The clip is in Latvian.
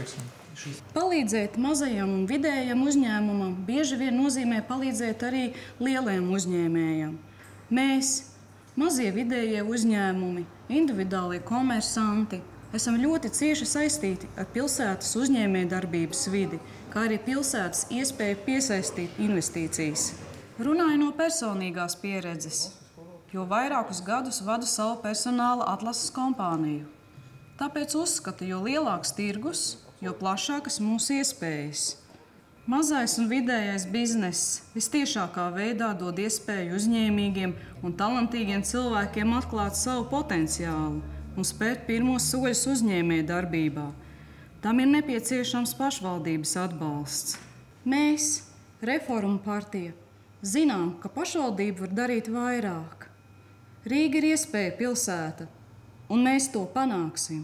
teiksim, šis? Palīdzēt mazajam un vidējam uzņēmumam bieži vien nozīmē palīdzēt arī lieliem uzņēmējiem. Mēs, mazie vidējie uzņēmumi, individuālie komersanti, esam ļoti cieši saistīti ar pilsētas uzņēmējdarbības vidi, kā arī pilsētas iespēju piesaistīt investīcijas. Runāju no personīgās pieredzes, jo vairākus gadus vadu savu personāla atlases kompāniju. Tāpēc uzskatu, jo lielāks tirgus, jo plašākas mūsu iespējas. Mazais un vidējais bizness vistiešākā veidā dod iespēju uzņēmīgiem un talantīgiem cilvēkiem atklāt savu potenciālu un spērt pirmos soļus uzņēmējdarbībā. Tam ir nepieciešams pašvaldības atbalsts. Mēs, Reformu partija, zinām, ka pašvaldība var darīt vairāk. Rīga ir iespēja pilsēta, un mēs to panāksim.